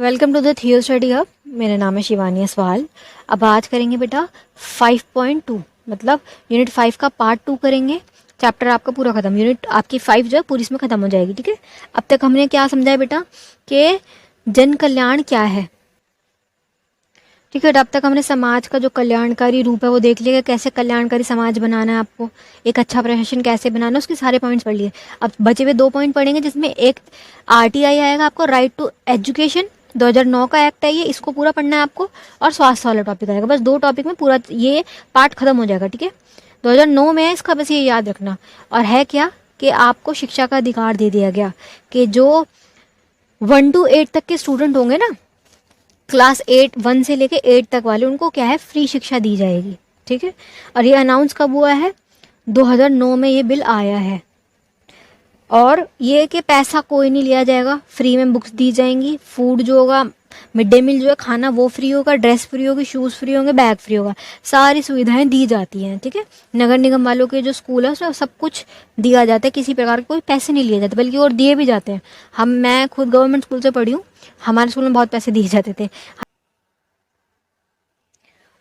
Welcome to the थियो study hub. मेरा नाम है शिवानी असवाल। अब आज करेंगे बेटा 5.2 मतलब यूनिट 5 का पार्ट 2 करेंगे। चैप्टर आपका पूरा खत्म, यूनिट आपकी 5 जो है पूरी इसमें खत्म हो जाएगी। ठीक है, अब तक हमने क्या समझा है बेटा कि जन कल्याण क्या है। ठीक है, अब तक हमने समाज का जो कल्याणकारी रूप है वो देख लिया, कैसे कल्याणकारी समाज बनाना है, आपको एक अच्छा प्रशासन कैसे बनाना है, उसके सारे पॉइंट्स पढ़ लिए। अब बचे हुए 2 पॉइंट पढ़ेंगे, जिसमें एक आरटीआई आएगा आपको, राइट टू एजुकेशन, 2009 का एक्ट है ये, इसको पूरा पढ़ना है आपको, और स्वास्थ्य वाला टॉपिक आएगा। बस 2 टॉपिक में पूरा ये पार्ट खत्म हो जाएगा। ठीक है, 2009 में है इसका, बस ये याद रखना। और है क्या कि आपको शिक्षा का अधिकार दे दिया गया कि जो 1 to 8 तक के स्टूडेंट होंगे ना, क्लास 1 से लेके 8 तक वाले, उनको क्या है, फ्री शिक्षा दी जाएगी। ठीक है, और ये अनाउंस कब हुआ है? 2009 में ये बिल आया है। और ये कि पैसा कोई नहीं लिया जाएगा, फ्री में बुक्स दी जाएंगी, फूड जो होगा, मिड डे मील जो है खाना वो फ्री होगा, ड्रेस फ्री होगी, शूज़ फ्री होंगे, बैग फ्री होगा, सारी सुविधाएं दी जाती हैं। ठीक है, नगर निगम वालों के जो स्कूल है उसमें सब कुछ दिया जाता है, किसी प्रकार के कोई पैसे नहीं लिए जाते, बल्कि और दिए भी जाते हैं। मैं खुद गवर्नमेंट स्कूल से पढ़ी हूँ, हमारे स्कूल में बहुत पैसे दिए जाते थे।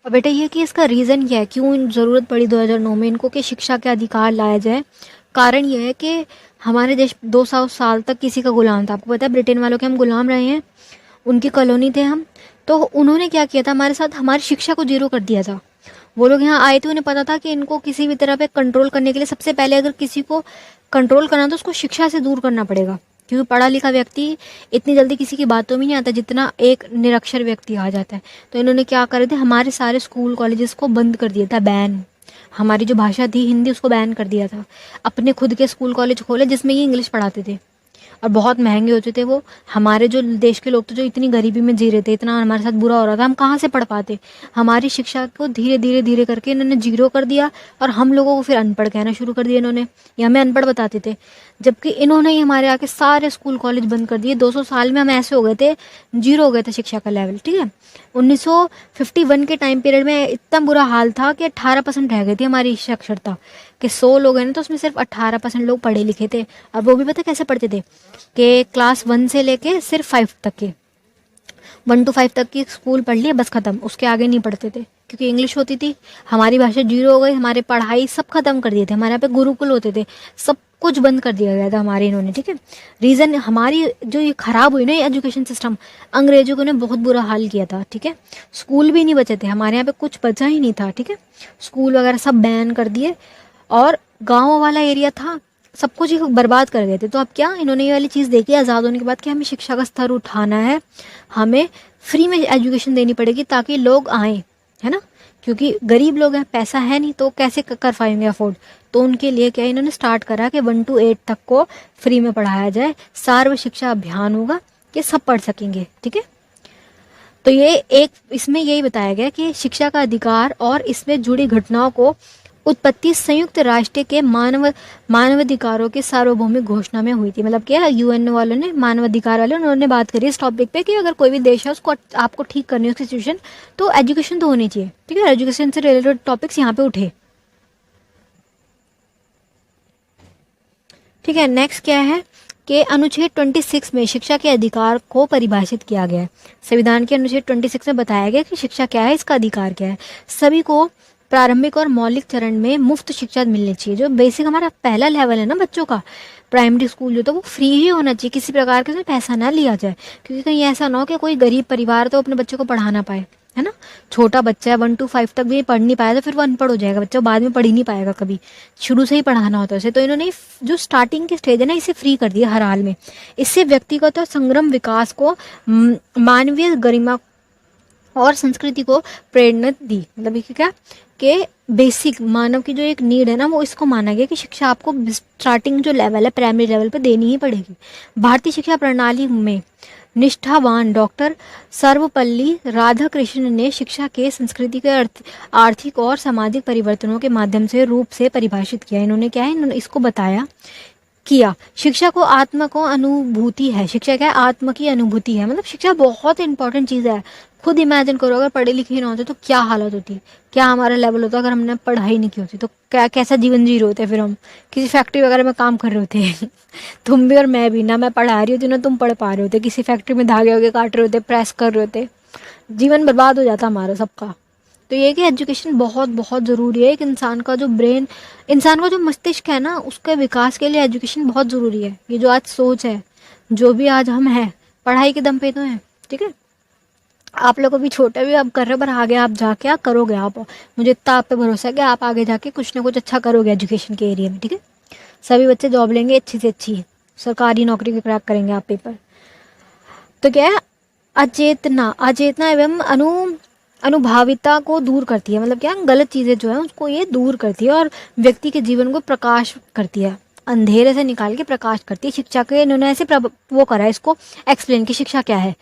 और बेटा ये कि इसका रीज़न क्या है, क्यों ज़रूरत पड़ी 2009 में इनको कि शिक्षा के अधिकार लाया जाए। कारण यह है कि हमारे देश 200 साल तक किसी का गुलाम था। आपको पता है ब्रिटेन वालों के हम गुलाम रहे हैं, उनकी कॉलोनी थे हम। तो उन्होंने क्या किया था हमारे साथ, हमारी शिक्षा को जीरो कर दिया था। वो लोग यहाँ आए थे, उन्हें पता था कि इनको किसी भी तरह पे कंट्रोल करने के लिए सबसे पहले अगर किसी को कंट्रोल करना तो उसको शिक्षा से दूर करना पड़ेगा, क्योंकि पढ़ा लिखा व्यक्ति इतनी जल्दी किसी की बातों में नहीं आता जितना एक निरक्षर व्यक्ति आ जाता है। तो इन्होंने क्या करे थे, हमारे सारे स्कूल कॉलेजेस को बंद कर दिया था, बैन। हमारी जो भाषा थी हिंदी, उसको बैन कर दिया था। अपने खुद के स्कूल कॉलेज खोले जिसमें ये इंग्लिश पढ़ाते थे, और बहुत महंगे होते थे वो। हमारे जो देश के लोग थे जो इतनी गरीबी में जी रहे थे, इतना हमारे साथ बुरा हो रहा था, हम कहाँ से पढ़ पाते। हमारी शिक्षा को धीरे धीरे धीरे करके इन्होंने जीरो कर दिया, और हम लोगों को फिर अनपढ़ कहना शुरू कर दिया इन्होंने। ये हमें अनपढ़ बताते थे, जबकि इन्होंने ही हमारे आके सारे स्कूल कॉलेज बंद कर दिए। 200 साल में हम ऐसे हो गए थे, जीरो हो गए थे शिक्षा का लेवल। ठीक है, 1951 के टाइम पीरियड में इतना बुरा हाल था कि 18% रह गई थी हमारी साक्षरता, कि 100 लोग हैं ना तो उसमें सिर्फ 18% लोग पढ़े लिखे थे। और वो भी पता कैसे पढ़ते थे कि क्लास 1 से लेके सिर्फ 5 तक के, 1 to 5 तक की स्कूल पढ़ लिया, बस खत्म, उसके आगे नहीं पढ़ते थे, क्योंकि इंग्लिश होती थी। हमारी भाषा जीरो हो गई, हमारे पढ़ाई सब खत्म कर दिए थे। हमारे यहाँ पे गुरुकुल होते थे, सब कुछ बंद कर दिया गया था हमारे इन्होंने। ठीक है, रीज़न हमारी जो ये खराब हुई ना एजुकेशन सिस्टम, अंग्रेजों ने बहुत बुरा हाल किया था। ठीक है, स्कूल भी नहीं बचे थे हमारे यहाँ पे, कुछ बचा ही नहीं था। ठीक है, स्कूल वगैरह सब बैन कर दिए, और गाँव वाला एरिया था सब कुछ ही बर्बाद कर गए थे। तो अब क्या इन्होंने ये वाली चीज़ देखी आज़ाद होने के बाद कि हमें शिक्षा का स्तर उठाना है, हमें फ्री में एजुकेशन देनी पड़ेगी ताकि लोग आएँ, है ना, क्योंकि गरीब लोग हैं, पैसा है नहीं तो कैसे कर पाएंगे अफोर्ड। तो उनके लिए क्या इन्होंने स्टार्ट करा कि 1 to 8 तक को फ्री में पढ़ाया जाए, सर्व शिक्षा अभियान होगा कि सब पढ़ सकेंगे। ठीक है, तो ये एक इसमें यही बताया गया कि शिक्षा का अधिकार और इसमें जुड़ी घटनाओं को उत्पत्ति संयुक्त राष्ट्र के मानवाधिकारों के सार्वभौमिक घोषणा में हुई थी। मतलब क्या, यूएन वालों ने, मानवाधिकार वाले, उन्होंने बात करी इस टॉपिक पे कि अगर कोई भी देश है उसको आपको ठीक करनी है उसकी सिचुएशन, तो एजुकेशन तो होनी चाहिए। ठीक है, एजुकेशन से रिलेटेड टॉपिक्स यहाँ पे उठे। ठीक है, नेक्स्ट क्या है कि अनुच्छेद 26 में शिक्षा के अधिकार को परिभाषित किया गया है। संविधान के अनुच्छेद 26 में बताया गया कि शिक्षा क्या है, इसका अधिकार क्या है। सभी को प्रारंभिक और मौलिक चरण में मुफ्त शिक्षा मिलनी चाहिए। जो बेसिक हमारा पहला लेवल है ना बच्चों का, प्राइमरी स्कूल जो, तो वो फ्री ही होना चाहिए, किसी प्रकार का पैसा ना लिया जाए, क्योंकि कहीं ऐसा ना हो कि कोई गरीब परिवार तो अपने बच्चे को पढ़ा ना पाए, है ना। छोटा बच्चा है 1 to 5 तक भी पढ़ नहीं पाया तो फिर वो अनपढ़ हो जाएगा बच्चा, बाद में पढ़ ही नहीं पाएगा कभी, शुरू से ही पढ़ाना होता है उसे। तो इन्होंने जो स्टार्टिंग के स्टेज है ना, इसे फ्री कर दिया हर हाल में। इससे व्यक्तिगत और संग्रम विकास को, मानवीय गरिमा और संस्कृति को प्रेरणा दी। मतलब ये क्या कि बेसिक मानव की जो एक नीड है ना, वो इसको माना गया कि शिक्षा आपको स्टार्टिंग जो लेवल है प्राइमरी लेवल पे देनी ही पड़ेगी। भारतीय शिक्षा प्रणाली में निष्ठावान डॉक्टर सर्वपल्ली राधाकृष्णन ने शिक्षा के संस्कृति के आर्थिक और सामाजिक परिवर्तनों के माध्यम से रूप से परिभाषित किया। इन्होंने क्या है, इन्होंने इसको बताया किया, शिक्षा को आत्मा को अनुभूति है। शिक्षा क्या है, आत्मा की अनुभूति है। मतलब शिक्षा बहुत इंपॉर्टेंट चीज़ है। खुद इमेजिन करो अगर पढ़े लिखे ही ना होते तो क्या हालत होती, क्या हमारा लेवल होता अगर हमने पढ़ाई नहीं की होती, तो क्या कैसा जीवन जी रहे होते फिर हम, किसी फैक्ट्री वगैरह में काम कर रहे होते तुम भी और मैं भी, ना मैं पढ़ा रही होती ना तुम पढ़ पा रहे होते, किसी फैक्ट्री में धागे वगे काट रहे होते, प्रेस कर रहे होते, जीवन बर्बाद हो जाता हमारा सबका। तो ये कि एजुकेशन बहुत बहुत ज़रूरी है। एक इंसान का जो ब्रेन, इंसान का जो मस्तिष्क है ना, उसके विकास के लिए एजुकेशन बहुत ज़रूरी है। ये जो आज सोच है, जो भी आज हम हैं, पढ़ाई के दम पे तो हैं, ठीक है। आप लोग अभी छोटे भी आप कर रहे हो, पर आगे आप जाके आप करोगे, आप, मुझे इतना आप पे भरोसा है कि आप आगे जाके कुछ ना कुछ अच्छा करोगे एजुकेशन के एरिया में, ठीक है। सभी बच्चे जॉब लेंगे अच्छी से अच्छी, सरकारी नौकरी के क्रैक करेंगे आप पेपर। तो क्या है, अचेतना अचेतना एवं अनुभाविता को दूर करती है, मतलब क्या, गलत चीज़ें जो है उसको ये दूर करती है और व्यक्ति के जीवन को प्रकाश करती है, अंधेरे से निकाल के प्रकाश करती है। शिक्षा के इन्होंने ऐसे वो करा है इसको एक्सप्लेन कि शिक्षा क्या है।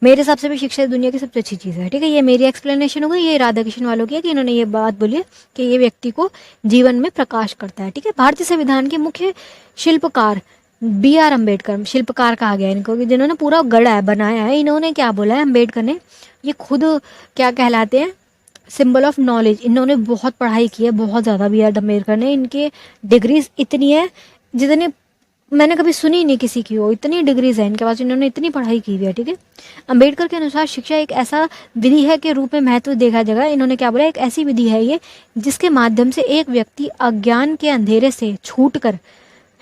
मेरे हिसाब से भी शिक्षा दुनिया की सबसे अच्छी चीज़ है, ठीक है। ये मेरी एक्सप्लेनेशन हो गई, ये राधा कृष्ण वालों की है कि इन्होंने ये बात बोली है कि ये व्यक्ति को जीवन में प्रकाश करता है, ठीक है। भारतीय संविधान के मुख्य शिल्पकार B.R. अम्बेडकर, शिल्पकार कहा गया है इनको, कि जिन्होंने पूरा गढ़ा है, बनाया है, इन्होंने क्या बोला है अम्बेडकर ने, ये खुद क्या कहलाते हैं, सिंबल ऑफ नॉलेज। इन्होंने बहुत पढ़ाई की है, बहुत ज़्यादा। B.R. अम्बेडकर ने, इनके डिग्रीज इतनी है जितनी मैंने कभी सुनी नहीं किसी की हो, इतनी डिग्रीज है इनके पास, इन्होंने इतनी पढ़ाई की हुई है, ठीक है। अम्बेडकर के अनुसार शिक्षा एक ऐसा विधि है के रूप में महत्व देखा जाएगा। इन्होंने क्या बोला, एक ऐसी विधि है ये जिसके माध्यम से एक व्यक्ति अज्ञान के अंधेरे से छूटकर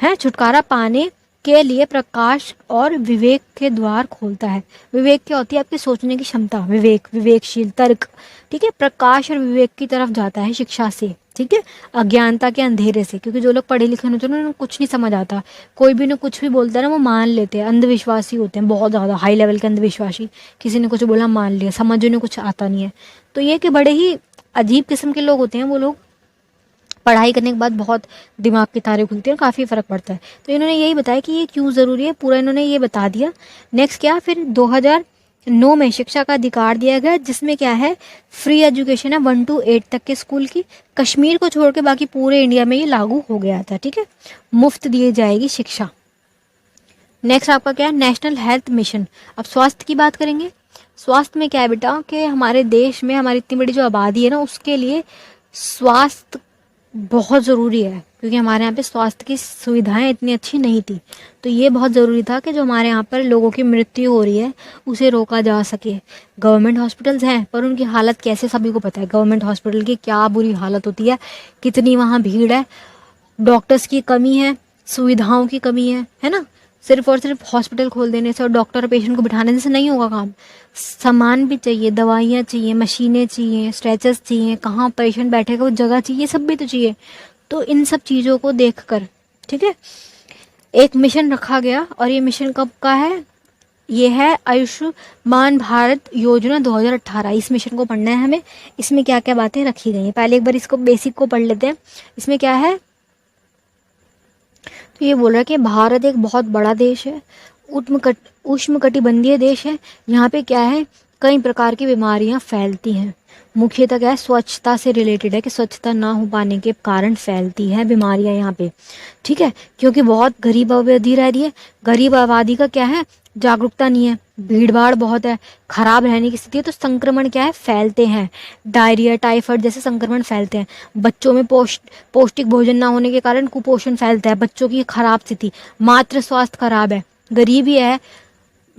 है छुटकारा पाने के लिए प्रकाश और विवेक के द्वार खोलता है। विवेक क्या होती है, आपकी सोचने की क्षमता, विवेक, विवेकशील तर्क, ठीक है। प्रकाश और विवेक की तरफ जाता है शिक्षा से, ठीक है, अज्ञानता के अंधेरे से। क्योंकि जो लोग पढ़े लिखे होते हैं उन्हें कुछ नहीं समझ आता, कोई भी उन्हें कुछ भी बोलता है ना वो मान लेते हैं, अंधविश्वासी होते हैं, बहुत ज़्यादा हाई लेवल के अंधविश्वासी। किसी ने कुछ बोला मान लिया, समझ उन्हें कुछ आता नहीं है। तो ये कि बड़े ही अजीब किस्म के लोग होते हैं वो लोग, पढ़ाई करने के बाद बहुत दिमाग की तारे खुलती हैं, काफ़ी फ़र्क पड़ता है। तो इन्होंने यही बताया कि ये क्यों ज़रूरी है, पूरा इन्होंने ये बता दिया। नेक्स्ट क्या, फिर 2009 में शिक्षा का अधिकार दिया गया, जिसमें क्या है, फ्री एजुकेशन है 1 to 8 तक के स्कूल की। कश्मीर को छोड़ के बाकी पूरे इंडिया में ये लागू हो गया था, ठीक है। मुफ्त दी जाएगी शिक्षा। नेक्स्ट आपका क्या है, नेशनल हेल्थ मिशन। अब स्वास्थ्य की बात करेंगे। स्वास्थ्य में क्या है बेटा, कि हमारे देश में हमारी इतनी बड़ी जो आबादी है ना, उसके लिए स्वास्थ्य बहुत ज़रूरी है, क्योंकि हमारे यहाँ पे स्वास्थ्य की सुविधाएं इतनी अच्छी नहीं थी। तो ये बहुत ज़रूरी था कि जो हमारे यहाँ पर लोगों की मृत्यु हो रही है उसे रोका जा सके। गवर्नमेंट हॉस्पिटल्स हैं, पर उनकी हालत कैसे सभी को पता है, गवर्नमेंट हॉस्पिटल की क्या बुरी हालत होती है, कितनी वहाँ भीड़ है, डॉक्टर्स की कमी है, सुविधाओं की कमी है ना। सिर्फ और सिर्फ हॉस्पिटल खोल देने से और डॉक्टर और पेशेंट को बिठाने से नहीं होगा काम। सामान भी चाहिए, दवाइयाँ चाहिए, मशीनें चाहिए, स्ट्रेचर्स चाहिए, कहाँ पेशेंट बैठेगा वो जगह चाहिए, सब भी तो चाहिए। तो इन सब चीज़ों को देखकर, ठीक है, एक मिशन रखा गया। और ये मिशन कब का है, ये है आयुष्मान भारत योजना 2018। इस मिशन को पढ़ना है हमें। इसमें क्या क्या बातें रखी गई हैं, पहले एक बार इसको बेसिक को पढ़ लेते हैं। इसमें क्या है, तो ये बोल रहा है कि भारत एक बहुत बड़ा देश है, उष्णकटिबंधीय देश है। यहाँ पे क्या है, कई प्रकार की बीमारियाँ फैलती हैं। मुख्यतः क्या है, स्वच्छता से रिलेटेड है, कि स्वच्छता ना हो पाने के कारण फैलती है बीमारियाँ यहाँ पे, ठीक है। क्योंकि बहुत गरीब आबादी रह रही है, गरीब आबादी का क्या है, जागरूकता नहीं है, भीड़ भाड़ बहुत है, खराब रहने की स्थिति है, तो संक्रमण क्या है, फैलते हैं। डायरिया, टाइफाइड जैसे संक्रमण फैलते हैं। बच्चों में पौष्टिक भोजन ना होने के कारण कुपोषण फैलता है, बच्चों की खराब स्थिति, मातृ स्वास्थ्य खराब है, गरीबी है।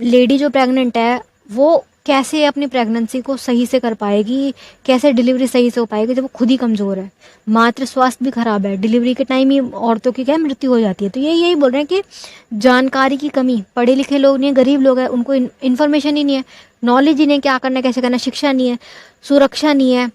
लेडी जो प्रेग्नेंट है वो कैसे अपनी प्रेगनेंसी को सही से कर पाएगी, कैसे डिलीवरी सही से हो पाएगी जब वो खुद ही कमज़ोर है। मातृ स्वास्थ्य भी खराब है, डिलीवरी के टाइम ही औरतों की क्या मृत्यु हो जाती है। तो यही बोल रहे हैं कि जानकारी की कमी, पढ़े लिखे लोग नहीं है, गरीब लोग हैं, उनको इन्फॉर्मेशन ही नहीं है, नॉलेज ही नहीं, क्या करना कैसे करना, शिक्षा नहीं है, सुरक्षा नहीं है,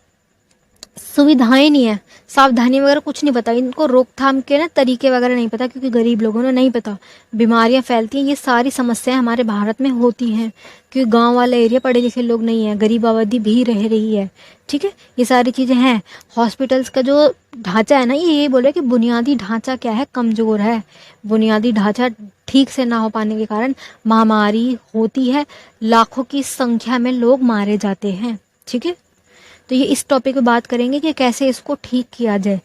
सुविधाएं नहीं है, सावधानी वगैरह कुछ नहीं पता, इनको रोकथाम के ना तरीके वगैरह नहीं पता, क्योंकि गरीब लोगों ने नहीं पता, बीमारियां फैलती हैं। ये सारी समस्याएं हमारे भारत में होती हैं क्योंकि गांव वाला एरिया पढ़े लिखे लोग नहीं है, गरीब आबादी भी रह रही है, ठीक है। ये सारी चीज़ें हैं। हॉस्पिटल्स का जो ढांचा है ना, ये बोल रहे कि बुनियादी ढांचा क्या है, कमज़ोर है। बुनियादी ढांचा ठीक से ना हो पाने के कारण महामारी होती है, लाखों की संख्या में लोग मारे जाते हैं, ठीक है। तो ये इस टॉपिक पे बात करेंगे कि कैसे इसको ठीक किया जाए,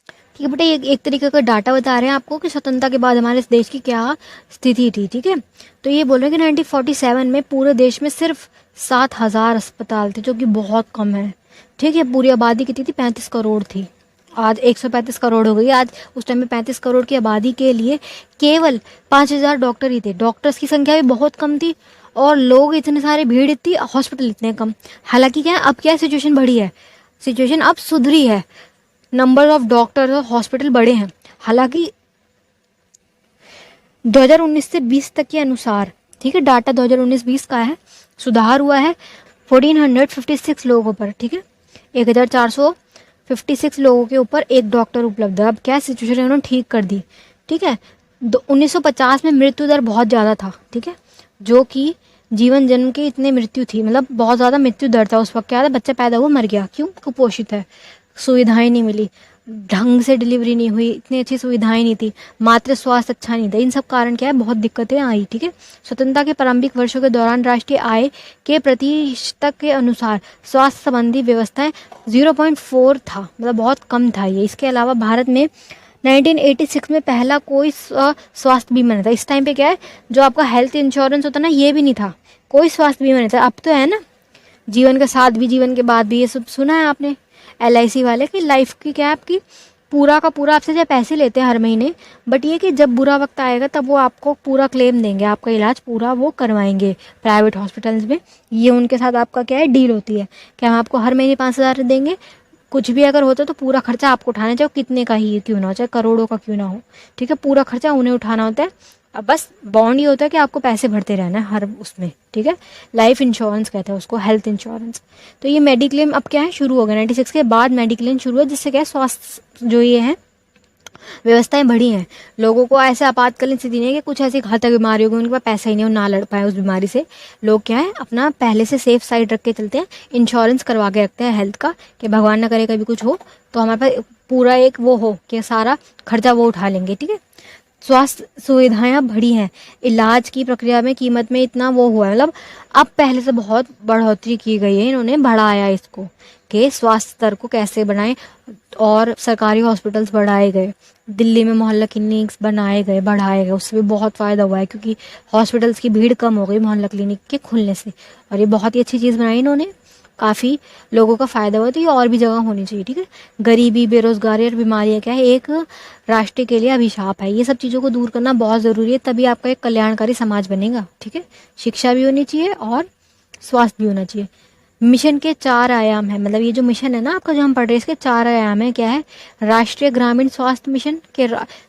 ठीक है बेटा। ये एक तरीके का डाटा बता रहे हैं आपको कि स्वतंत्रता के बाद हमारे इस देश की क्या स्थिति थी, ठीक है। तो ये बोल रहे हैं कि 1947 में पूरे देश में सिर्फ 7,000 अस्पताल थे, जो कि बहुत कम है। ठीक है, पूरी आबादी कितनी थी? 35 करोड़ थी। आज 135 करोड़ हो गई। आज उस टाइम में 35 करोड़ की आबादी के लिए केवल 5,000 डॉक्टर ही थे। डॉक्टर्स की संख्या भी बहुत कम थी और लोग इतने सारे, भीड़ इतनी, हॉस्पिटल इतने कम। हालांकि क्या है, अब क्या सिचुएशन बढ़ी है, सिचुएशन अब सुधरी है, नंबर ऑफ डॉक्टर और हॉस्पिटल बढ़े हैं। हालांकि 2019 से 20 तक के अनुसार, ठीक है, डाटा 2019-20 का है, सुधार हुआ है 1456 लोगों पर। ठीक है, 1456 लोगों के ऊपर एक डॉक्टर उपलब्ध है। अब क्या सिचुएशन उन्होंने ठीक कर दी। ठीक है, 1950 में मृत्यु दर बहुत ज़्यादा था। ठीक है, जो कि जीवन जन्म की इतने मृत्यु थी, मतलब बहुत ज़्यादा मृत्यु दर था उस वक्त। क्या था, बच्चा पैदा हुआ मर गया, क्यों? कुपोषित है, सुविधाएं नहीं मिली, ढंग से डिलीवरी नहीं हुई, इतनी अच्छी सुविधाएं नहीं थी, मातृ स्वास्थ्य अच्छा नहीं था। इन सब कारण क्या है, बहुत दिक्कतें आई। ठीक है, स्वतंत्रता के प्रारंभिक वर्षों के दौरान राष्ट्रीय आय के प्रतिशत के अनुसार स्वास्थ्य संबंधी व्यवस्थाएं 0.4 था, मतलब बहुत कम था ये। इसके अलावा भारत में 1986 में पहला कोई स्वास्थ्य बीमा नहीं था। इस टाइम पे क्या है, जो आपका हेल्थ इंश्योरेंस होता ना, ये भी नहीं था, कोई स्वास्थ्य बीमा नहीं था। अब तो है ना, जीवन के साथ भी, जीवन के बाद भी, ये सब सुना है आपने, LIC वाले की लाइफ की क्या, आपकी पूरा का पूरा आपसे जो पैसे लेते हैं हर महीने, बट ये कि जब बुरा वक्त आएगा तब वो आपको पूरा क्लेम देंगे, आपका इलाज पूरा वो करवाएंगे प्राइवेट हॉस्पिटल्स में। ये उनके साथ आपका क्या है, डील होती है कि हम आपको हर महीने 5,000 देंगे, कुछ भी अगर होता है तो पूरा खर्चा आपको उठाना, चाहे कितने का ही क्यों ना हो, चाहे करोड़ों का क्यों ना हो। ठीक है, पूरा खर्चा उन्हें उठाना होता है। अब बस बॉन्ड ये होता है कि आपको पैसे भरते रहना है हर उसमें। ठीक है, लाइफ इंश्योरेंस कहते हैं उसको, हेल्थ इंश्योरेंस। तो ये मेडिक्लेम अब क्या है, शुरू हो गया 96 के बाद मेडिक्लेम शुरू है, जिससे क्या है, स्वास्थ्य जो ये है व्यवस्थाएं बढ़ी हैं। लोगों को ऐसे आपातकालीन स्थिति नहीं है कि कुछ ऐसी घातक बीमारी होगी, उनके पास पैसा ही नहीं, वो ना लड़ पाए उस बीमारी से। लोग क्या है, अपना पहले से सेफ साइड रख के चलते हैं, इंश्योरेंस करवा के रखते हैं हेल्थ का, कि भगवान ना करे कभी कुछ हो तो हमारे पास पूरा एक वो हो कि सारा खर्चा वो उठा लेंगे। ठीक है, स्वास्थ्य सुविधाएं बढ़ी हैं, इलाज की प्रक्रिया में, कीमत में इतना वो हुआ है, मतलब अब पहले से बहुत बढ़ोतरी की गई है, इन्होंने बढ़ाया इसको कि स्वास्थ्य स्तर को कैसे बढ़ाएं, और सरकारी हॉस्पिटल्स बढ़ाए गए, दिल्ली में मोहल्ला क्लिनिक्स बनाए गए, बढ़ाए गए, उससे भी बहुत फ़ायदा हुआ है, क्योंकि हॉस्पिटल्स की भीड़ कम हो गई मोहल्ला क्लिनिक के खुलने से। और ये बहुत ही अच्छी चीज़ बनाई इन्होंने, काफ़ी लोगों का फ़ायदा हुआ। तो ये और भी जगह होनी चाहिए। ठीक है, गरीबी, बेरोजगारी और बीमारियाँ क्या है, एक राष्ट्र के लिए अभिशाप है। ये सब चीज़ों को दूर करना बहुत ज़रूरी है, तभी आपका एक कल्याणकारी समाज बनेगा। ठीक है, शिक्षा भी होनी चाहिए और स्वास्थ्य भी होना चाहिए। मिशन के 4 आयाम है, मतलब ये जो मिशन है ना आपका, जो हम पढ़ रहे हैं, इसके 4 आयाम है। क्या है, राष्ट्रीय ग्रामीण स्वास्थ्य मिशन के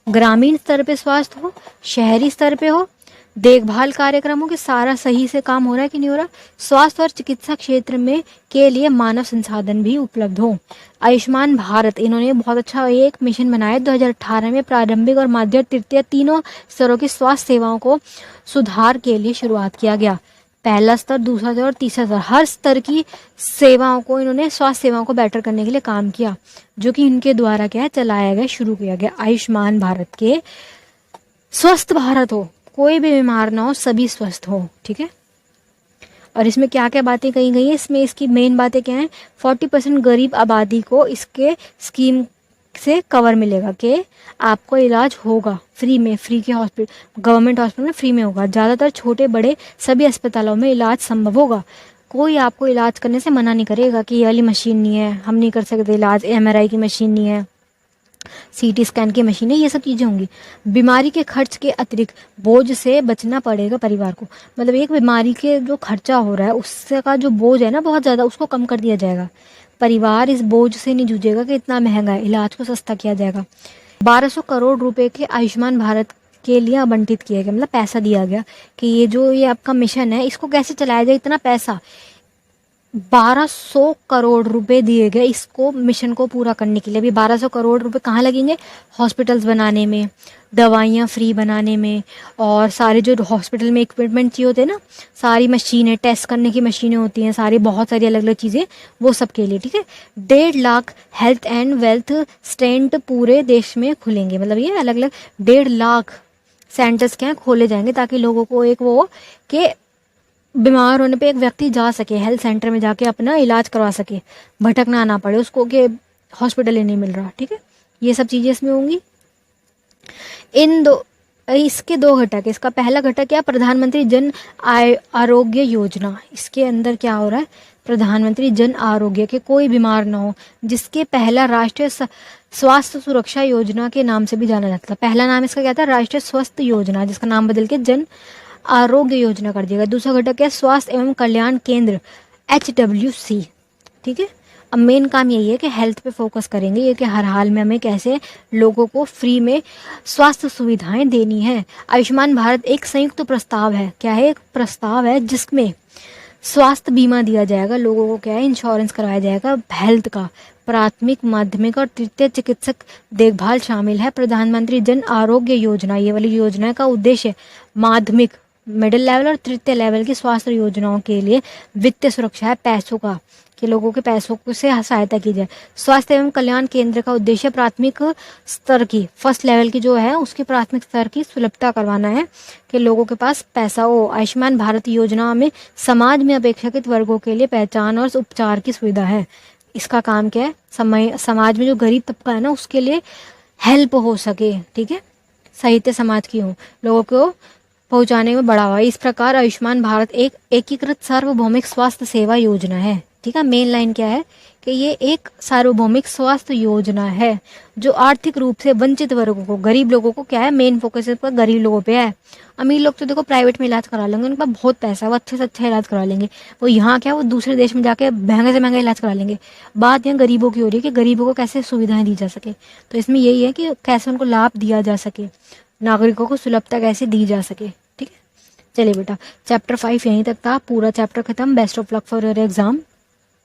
ग्रामीण स्तर पे स्वास्थ्य हो, शहरी स्तर पे हो, देखभाल कार्यक्रमों के सारा सही से काम हो रहा है कि नहीं हो रहा, स्वास्थ्य और चिकित्सा क्षेत्र में के लिए मानव संसाधन भी उपलब्ध हो। आयुष्मान भारत, इन्होंने बहुत अच्छा एक मिशन बनाया। 2018 में प्रारंभिक और माध्यमिक, तृतीय, तीनों स्तरों की स्वास्थ्य सेवाओं को सुधार के लिए शुरुआत किया गया। पहला स्तर, दूसरा स्तर और तीसरा स्तर, हर स्तर की सेवाओं को इन्होंने, स्वास्थ्य सेवाओं को बेटर करने के लिए काम किया, जो कि इनके द्वारा क्या है, चलाया गया, शुरू किया गया। आयुष्मान भारत के स्वस्थ भारत हो, कोई भी बीमार ना हो, सभी स्वस्थ हो। ठीक है, और इसमें क्या क्या बातें कही गई हैं, इसमें इसकी मेन बातें क्या हैं, 40% गरीब आबादी को इसके स्कीम से कवर मिलेगा, कि आपको इलाज होगा फ्री में, फ्री के हॉस्पिटल, गवर्नमेंट हॉस्पिटल में फ्री में होगा। ज़्यादातर छोटे बड़े सभी अस्पतालों में इलाज संभव होगा। कोई आपको इलाज करने से मना नहीं करेगा कि ये वाली मशीन नहीं है, हम नहीं कर सकते इलाज, MRI की मशीन नहीं है, CT स्कैन की मशीनें, ये सब चीज़ें होंगी। बीमारी के खर्च के अतिरिक्त बोझ से बचना पड़ेगा परिवार को, मतलब एक बीमारी के जो खर्चा हो रहा है उससे का जो बोझ है ना बहुत ज़्यादा, उसको कम कर दिया जाएगा। परिवार इस बोझ से नहीं जूझेगा कि इतना महंगा है, इलाज को सस्ता किया जाएगा। 1200 करोड़ रुपए के आयुष्मान भारत के लिए आवंटित किया गया, मतलब पैसा दिया गया कि ये जो ये आपका मिशन है, इसको कैसे चलाया जाए। इतना पैसा 1200 करोड़ रुपए दिए गए इसको, मिशन को पूरा करने के लिए। अभी 1200 करोड़ रुपए कहाँ लगेंगे, हॉस्पिटल्स बनाने में, दवाइयाँ फ्री बनाने में, और सारे जो हॉस्पिटल में इक्विपमेंट चाहिए होते हैं ना, सारी मशीनें, टेस्ट करने की मशीनें होती हैं, सारी बहुत सारी अलग अलग चीज़ें, वो सब के लिए। ठीक है, 1.5 lakh health and wealth stent पूरे देश में खुलेंगे, मतलब ये अलग अलग 1.5 लाख सेंटर्स क्या खोले जाएंगे, ताकि लोगों को एक वो कि बीमार होने पे एक व्यक्ति जा सके हेल्थ सेंटर में, जाके अपना इलाज करवा सके, भटकना ना पड़े उसको कि हॉस्पिटल ही नहीं मिल रहा। ठीक है, ये सब चीज़ें इसमें होंगी। इन दो इसके दो घटक है। इसका पहला घटक क्या, प्रधानमंत्री जन आरोग्य योजना। इसके अंदर क्या हो रहा है, प्रधानमंत्री जन आरोग्य के कोई बीमार ना हो, जिसके पहला राष्ट्रीय स्वास्थ्य सुरक्षा योजना के नाम से भी जाना जाता था। पहला नाम इसका क्या था, राष्ट्रीय स्वास्थ्य योजना, जिसका नाम बदल के जन आरोग्य योजना कर दिया गया। दूसरा घटक है स्वास्थ्य एवं कल्याण केंद्र, HWC। ठीक है, अब मेन काम यही है कि हेल्थ पे फोकस करेंगे, ये कि हर हाल में हमें कैसे लोगों को फ्री में स्वास्थ्य सुविधाएं देनी है। आयुष्मान भारत एक संयुक्त प्रस्ताव है। क्या है, एक प्रस्ताव है जिसमें स्वास्थ्य बीमा दिया जाएगा लोगों को, क्या है, इंश्योरेंस कराया जाएगा हेल्थ का। प्राथमिक, माध्यमिक और तृतीय चिकित्सक देखभाल शामिल है। प्रधानमंत्री जन आरोग्य योजना, ये वाली योजना का उद्देश्य माध्यमिक, मिडिल लेवल और तृतीय लेवल की स्वास्थ्य योजनाओं के लिए वित्तीय सुरक्षा है, पैसों का, कि लोगों के पैसों से सहायता की जाए। स्वास्थ्य एवं कल्याण केंद्र का उद्देश्य प्राथमिक स्तर की, फर्स्ट लेवल की जो है उसकी प्राथमिक स्तर की सुलभता करवाना है कि लोगों के पास पैसा हो। आयुष्मान भारत योजना में समाज में अपेक्षाकृत वर्गों के लिए पहचान और उपचार की सुविधा है। इसका काम क्या है, समाज में जो गरीब तबका है ना उसके लिए हेल्प हो सके। ठीक है, साहित्य समाज की हो, लोगों को पहुंचाने में बढ़ावा। इस प्रकार आयुष्मान भारत एक एकीकृत सार्वभौमिक स्वास्थ्य सेवा योजना है। ठीक है, मेन लाइन क्या है कि ये एक सार्वभौमिक स्वास्थ्य योजना है जो आर्थिक रूप से वंचित वर्गों को, गरीब लोगों को, क्या है, मेन फोकस इसका गरीब लोगों पे है। अमीर लोग तो देखो प्राइवेट में इलाज करा लेंगे, उनका बहुत पैसा है, वो अच्छे से अच्छा इलाज करा लेंगे। वो यहाँ क्या, वो दूसरे देश में जाके महंगे से महंगा इलाज करा लेंगे। बात यहाँ गरीबों की हो रही है कि गरीबों को कैसे सुविधाएं दी जा सके। तो इसमें यही है कि कैसे उनको लाभ दिया जा सके, नागरिकों को सुलभता कैसे दी जा सके। ठीक है, चलिए बेटा, चैप्टर 5 यहीं तक था, पूरा चैप्टर खत्म। Best of luck for your exam.